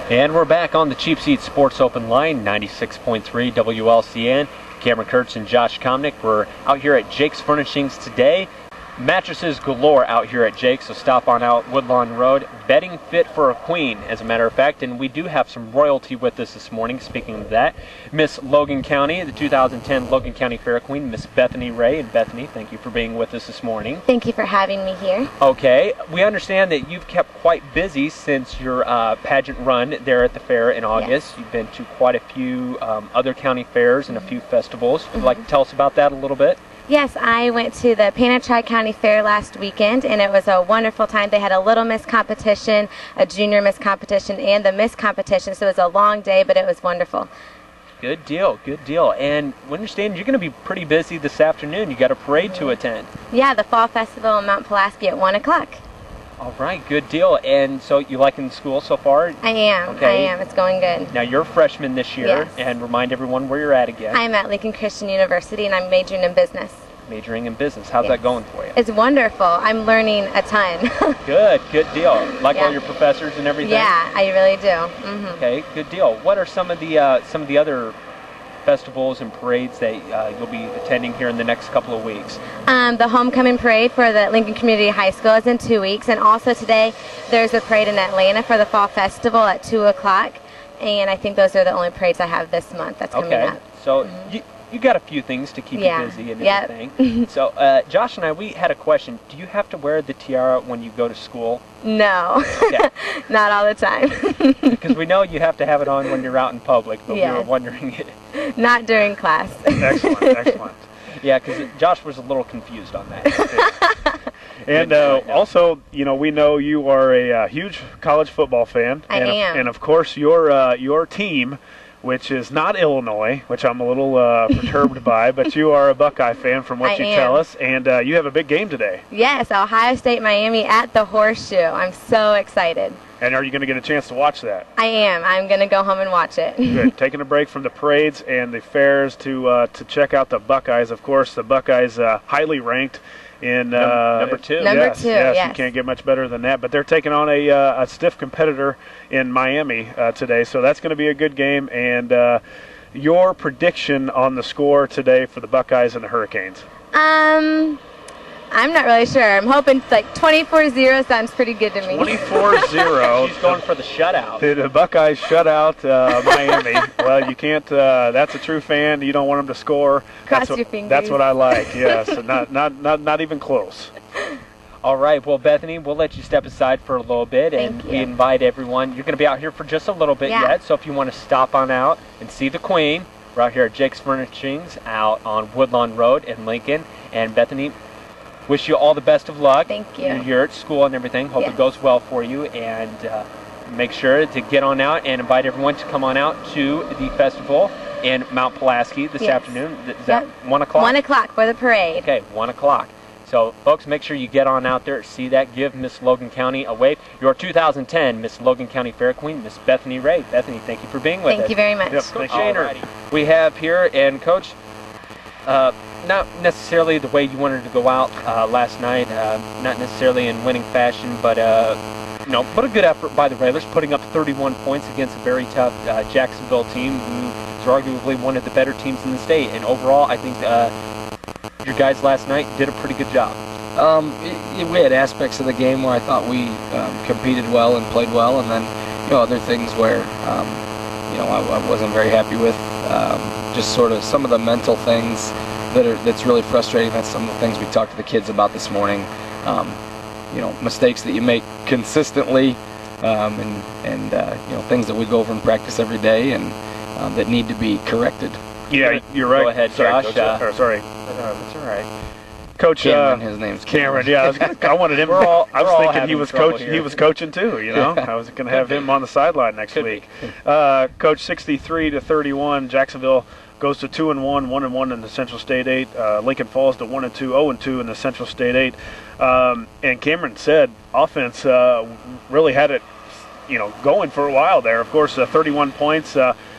And we're back on the Cheap Seats Sports Open line, 96.3 WLCN. Cameron Kurtz and Josh Komnick. We're out here at Jake's Furnishings today. Mattresses galore out here at Jake's, so stop on out Woodlawn Road. Bedding fit for a queen, as a matter of fact, and we do have some royalty with us this morning. Speaking of that, Miss Logan County, the 2010 Logan County Fair Queen, Miss Bethany Ray. And Bethany, thank you for being with us this morning. Thank you for having me here. Okay, we understand that you've kept quite busy since your pageant run there at the fair in August. Yes. You've been to quite a few other county fairs and a few festivals. Would you like to tell us about that a little bit? Yes, I went to the Pana Tri-County Fair last weekend, and it was a wonderful time. They had a Little Miss competition, a Junior Miss competition, and the Miss competition, so it was a long day, but it was wonderful. Good deal, good deal. And we understand you're going to be pretty busy this afternoon. You got a parade to attend. Yeah, the Fall Festival in Mount Pulaski at 1 o'clock. All right, good deal. And so you liking school so far? I am, Okay. I am. It's going good. Now you're a freshman this year, Yes. and remind everyone where you're at again. I'm at Lincoln Christian University, and I'm majoring in business. Majoring in business. How's Yes. that going for you? It's wonderful. I'm learning a ton. Good deal. Like Yeah. all your professors and everything? Yeah, I really do. Okay, good deal. What are some of the other festivals and parades that you'll be attending here in the next couple of weeks? The homecoming parade for the Lincoln Community High School is in 2 weeks, and also today there's a parade in Atlanta for the Fall Festival at 2 o'clock, and I think those are the only parades I have this month that's coming Okay, up. so you got a few things to keep Yeah. you busy and Yep. everything. So Josh and I, we had a question. Do you have to wear the tiara when you go to school? No, Okay. not all the time. Because we know you have to have it on when you're out in public, but we were Yes. wondering Not during class. Excellent, excellent. Yeah, because Josh was a little confused on that. And also, you know, we know you are a huge college football fan. I am. And of course, your team, which is not Illinois, which I'm a little perturbed by, but you are a Buckeye fan from what I you am. tell us. And you have a big game today. Yes, Ohio State, Miami at the Horseshoe. I'm so excited. And are you going to get a chance to watch that? I am. I'm going to go home and watch it. Good. Taking a break from the parades and the fairs to check out the Buckeyes. Of course, the Buckeyes highly ranked in number two. Number two, yes. You can't get much better than that. But they're taking on a stiff competitor in Miami today, so that's going to be a good game. And your prediction on the score today for the Buckeyes and the Hurricanes? I'm not really sure. I'm hoping like 24-0 sounds pretty good to me. 24-0. She's going for the shutout. The Buckeyes shut out Miami. Well, you can't. That's a true fan. You don't want them to score. Cross your fingers. That's what I like. Yes, not even close. All right, well, Bethany, we'll let you step aside for a little bit, Thank and we you. invite everyone. You're going to be out here for just a little bit Yeah. yet, so if you want to stop on out and see the Queen, we're out here at Jake's Furnishings out on Woodlawn Road in Lincoln. And Bethany, wish you all the best of luck. Thank you. You're at school and everything. Hope Yes. it goes well for you, and make sure to get on out and invite everyone to come on out to the festival in Mount Pulaski this Yes. afternoon. Is that Yep. 1 o'clock? 1 o'clock for the parade. Okay, 1 o'clock. So, folks, make sure you get on out there, see that, give Miss Logan County a wave. Your 2010 Miss Logan County Fair Queen, Miss Bethany Ray. Bethany, thank you for being with us. Thank you very much. Yep, thank you. Coach Shaner, we have here, and Coach, not necessarily the way you wanted to go out last night, not necessarily in winning fashion, but but a good effort by the Railers, putting up 31 points against a very tough Jacksonville team, who is arguably one of the better teams in the state. And overall, I think your guys last night did a pretty good job. We had aspects of the game where I thought we competed well and played well, and then other things where I wasn't very happy with. Just sort of some of the mental things that's really frustrating. That's some of the things we talked to the kids about this morning. Mistakes that you make consistently, and things that we go over in practice every day, and that need to be corrected. Yeah, you're right. Go ahead, sorry, Josh. Coach. Sorry, That's all right. Coach. Cameron, his name's Cameron. Yeah, I wanted him. We're all I was thinking he having was trouble coach. here. He was coaching too. I was going to have him on the sideline next Could week. Coach, 63-31. Jacksonville goes to 2-1, 1-1 in the Central State 8. Lincoln Falls to 1-2, 0-2 in the Central State 8. And Cameron said offense really had it, going for a while there. Of course, 31 points.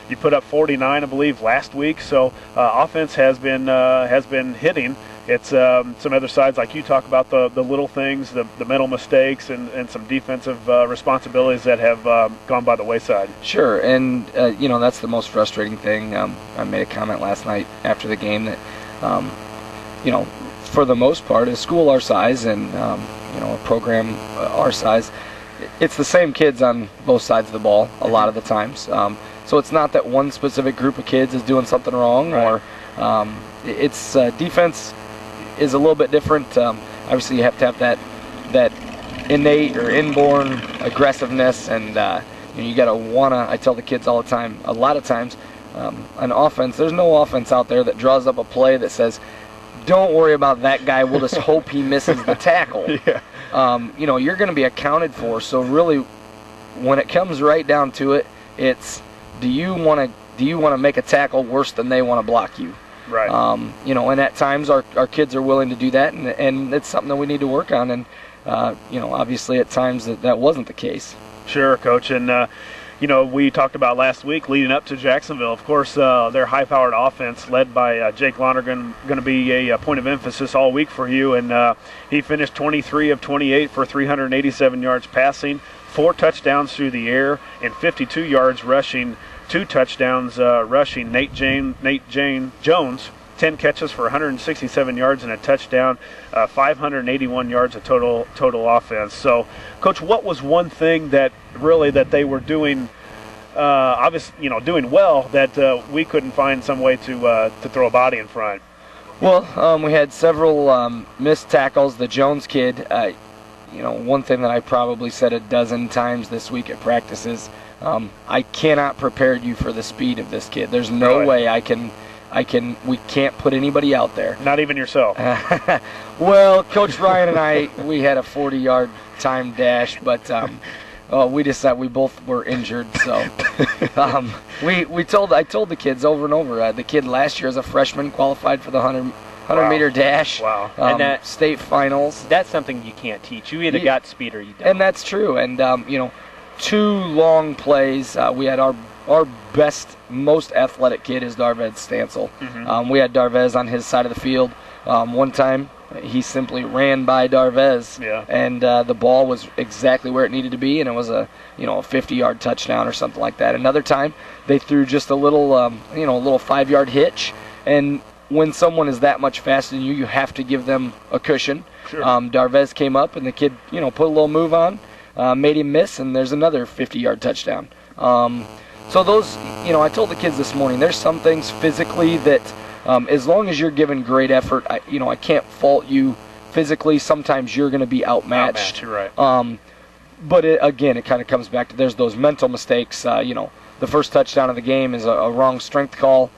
You put up 49, I believe, last week. So offense has been hitting. it's some other sides like you talk about the little things, the mental mistakes, and some defensive responsibilities that have gone by the wayside. Sure, and that's the most frustrating thing. I made a comment last night after the game that for the most part, a school our size and a program our size, it's the same kids on both sides of the ball a lot of the times. So it's not that one specific group of kids is doing something wrong, right. Or it's defense is a little bit different. Obviously, you have to have that innate or inborn aggressiveness, and you got to wanna. I tell the kids all the time. A lot of times, on offense, there's no offense out there that draws up a play that says, "Don't worry about that guy. We'll just hope he misses the tackle." Yeah. You're going to be accounted for. So really, when it comes right down to it, it's do you want to make a tackle worse than they want to block you? Right. And at times our kids are willing to do that, and it's something that we need to work on. And obviously at times that wasn't the case. Sure, Coach. And we talked about last week leading up to Jacksonville. Of course, their high-powered offense led by Jake Lonergan going to be a point of emphasis all week for you. And he finished 23 of 28 for 387 yards passing, 4 touchdowns through the air, and 52 yards rushing, 2 touchdowns rushing. Nate Jones, 10 catches for 167 yards and a touchdown, 581 yards of total offense. So, Coach, what was one thing that they were doing, doing well that we couldn't find some way to throw a body in front? Well, we had several missed tackles. The Jones kid, one thing that I probably said a dozen times this week at practices, I cannot prepare you for the speed of this kid. There's no way we can't put anybody out there. Not even yourself. Well, Coach Ryan and I, we had a 40-yard time dash, but we decided we both were injured. So I told the kids over and over. The kid last year as a freshman qualified for the 100-meter dash. Wow. And that state finals. That's something you can't teach. You either got speed or you don't. And that's true. And 2 long plays. We had our best, most athletic kid is Darvez Stansel. Mm-hmm. We had Darvez on his side of the field. One time, he simply ran by Darvez, and the ball was exactly where it needed to be, and it was a 50-yard touchdown or something like that. Another time, they threw just a little 5-yard hitch, and when someone is that much faster than you, you have to give them a cushion. Sure. Darvez came up, and the kid put a little move on, made him miss, and there's another 50-yard touchdown. So those, I told the kids this morning, there's some things physically that, as long as you're giving great effort, I can't fault you physically. Sometimes you're going to be outmatched. You're right. But it kind of comes back to there's those mental mistakes. The first touchdown of the game is a wrong strength call.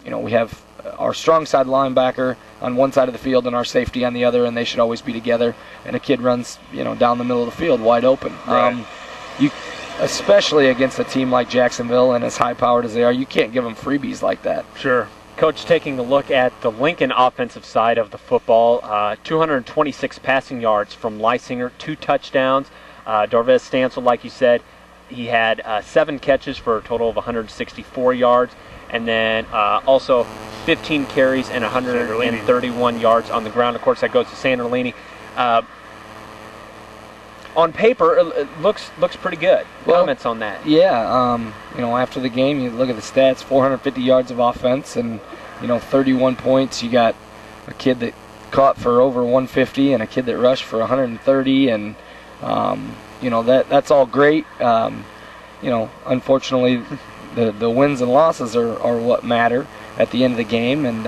We have our strong side linebacker on one side of the field and our safety on the other, and they should always be together. And a kid runs, down the middle of the field wide open. Right. Especially against a team like Jacksonville and as high-powered as they are, you can't give them freebies like that. Sure. Coach, taking a look at the Lincoln offensive side of the football, 226 passing yards from Lysinger, 2 touchdowns. Darvez Stansel, like you said, he had 7 catches for a total of 164 yards, and then also 15 carries and 131 yards on the ground. Of course, that goes to Sanderlini. On paper, it looks pretty good. Comments on that? Yeah, after the game, you look at the stats: 450 yards of offense and 31 points. You got a kid that caught for over 150 and a kid that rushed for 130, and that's all great. Unfortunately, the wins and losses are what matter at the end of the game, and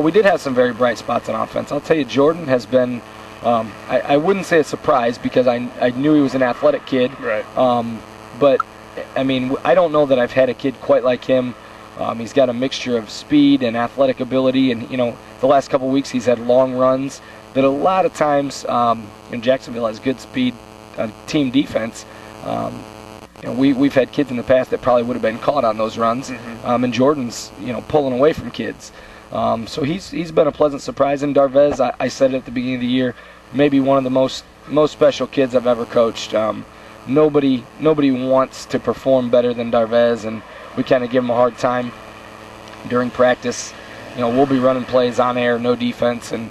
we did have some very bright spots on offense. I'll tell you, Jordan has been. I wouldn't say a surprise because I knew he was an athletic kid. Right. But, I don't know that I've had a kid quite like him. He's got a mixture of speed and athletic ability, and, the last couple weeks he's had long runs that a lot of times, Jacksonville has good speed team defense. We've had kids in the past that probably would have been caught on those runs, and Jordan's, pulling away from kids. So he's been a pleasant surprise. And Darvez, I said it at the beginning of the year, maybe one of the most special kids I've ever coached. Nobody wants to perform better than Darvez, and we kind of give him a hard time during practice. we'll be running plays on air, no defense, and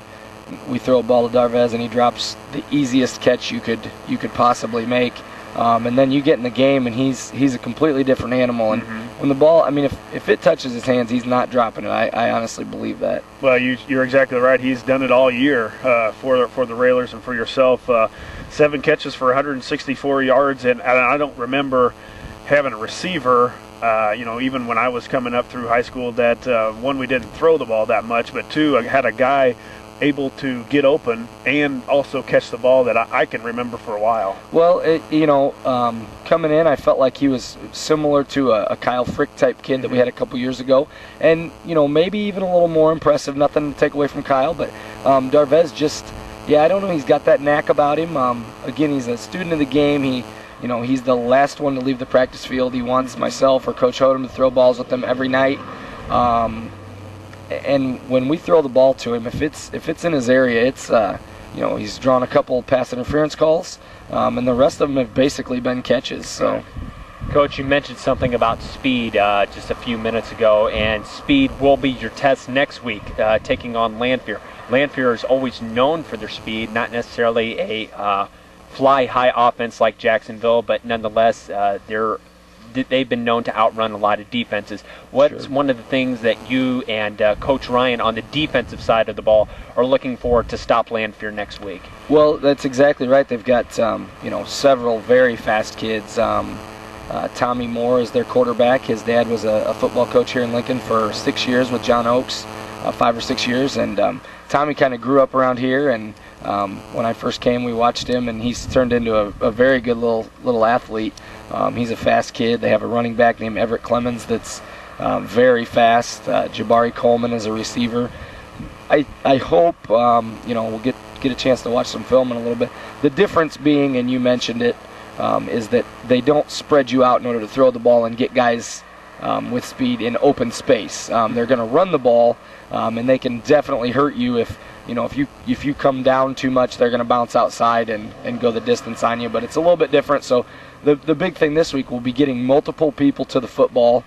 we throw a ball to Darvez, and he drops the easiest catch you could possibly make. And then you get in the game, and he's a completely different animal. And when the ball, if it touches his hands, he's not dropping it. I honestly believe that. Well, you're exactly right. He's done it all year for the Railers and for yourself. 7 catches for 164 yards, and I don't remember having a receiver, even when I was coming up through high school, that one, we didn't throw the ball that much, but 2, I had a guy able to get open and also catch the ball that I can remember for a while. Well, coming in, I felt like he was similar to a Kyle Frick type kid that we had a couple years ago, and maybe even a little more impressive. Nothing to take away from Kyle, but Darvez just, I don't know, he's got that knack about him. Again, he's a student of the game. He's the last one to leave the practice field. He wants myself or Coach Hodem to throw balls with him every night. And when we throw the ball to him, if it's in his area, it's he's drawn a couple pass interference calls, and the rest of them have basically been catches. So, Coach, you mentioned something about speed just a few minutes ago, and speed will be your test next week, taking on Lanphier. Lanphier is always known for their speed, not necessarily a fly-high offense like Jacksonville, but nonetheless, they've been known to outrun a lot of defenses. What's one of the things that you and Coach Ryan on the defensive side of the ball are looking for to stop Lanphier next week? Well, that's exactly right. They've got several very fast kids. Tommy Moore is their quarterback. His dad was a football coach here in Lincoln for 6 years with John Oakes, 5 or 6 years, and Tommy kind of grew up around here, and when I first came, we watched him, and he's turned into a very good little athlete. He's a fast kid. They have a running back named Everett Clemens that's very fast. Jabari Coleman is a receiver. I hope we'll get a chance to watch some film in a little bit. The difference being, and you mentioned it, is that they don't spread you out in order to throw the ball and get guys with speed in open space. They're going to run the ball, and they can definitely hurt you if you come down too much. They're going to bounce outside and go the distance on you. But it's a little bit different. So the big thing this week will be getting multiple people to the football,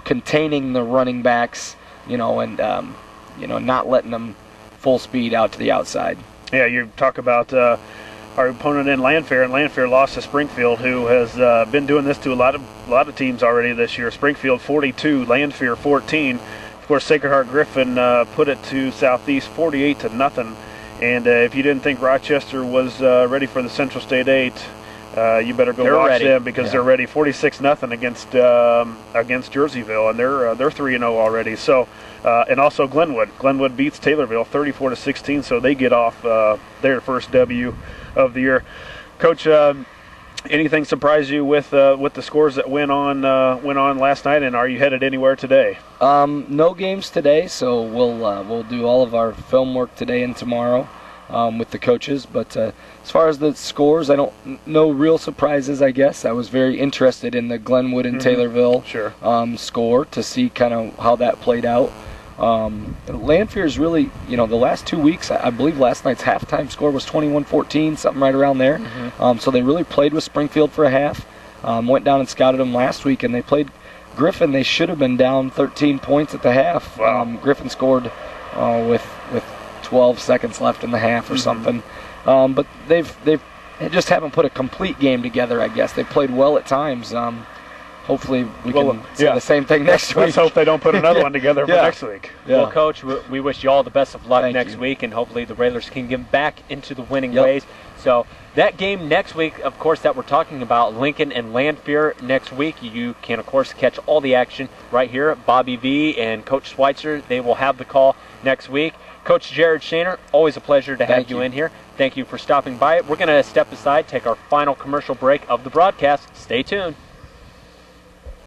containing the running backs, and not letting them full speed out to the outside. Yeah, you talk about our opponent in Lanphier, and Lanphier lost to Springfield, who has been doing this to a lot of teams already this year. Springfield 42, Lanphier 14. Of course, Sacred Heart Griffin put it to Southeast 48-0. And if you didn't think Rochester was ready for the Central State 8, you better go watch them, because they're ready. 46-0 against Jerseyville, and they're 3-0 already. So, and also Glenwood. Glenwood beats Taylorville 34-16, so they get off their first W of the year. Coach, anything surprise you with the scores that went on last night, and are you headed anywhere today? No games today, so we'll do all of our film work today and tomorrow with the coaches. But as far as the scores, no real surprises, I guess. I was very interested in the Glenwood and Taylorville score to see kind of how that played out. Lanphier is really, the last 2 weeks, I believe last night's halftime score was 21-14, something right around there. So they really played with Springfield for a half. Went down and scouted them last week, and they played Griffin. They should have been down 13 points at the half. Wow. Griffin scored with 12 seconds left in the half or something. But they just haven't put a complete game together, I guess. They played well at times. Hopefully we can say the same thing next week. Let's hope they don't put another one together for next week. Well, Coach, we wish you all the best of luck next week, and hopefully the Railers can get back into the winning ways. So that game next week, of course, that we're talking about, Lincoln and Lanphier next week, you can, of course, catch all the action right here. Bobby V and Coach Schweitzer, they will have the call next week. Coach Jared Shaner, always a pleasure to have you in here. Thank you for stopping by. We're going to step aside, take our final commercial break of the broadcast. Stay tuned.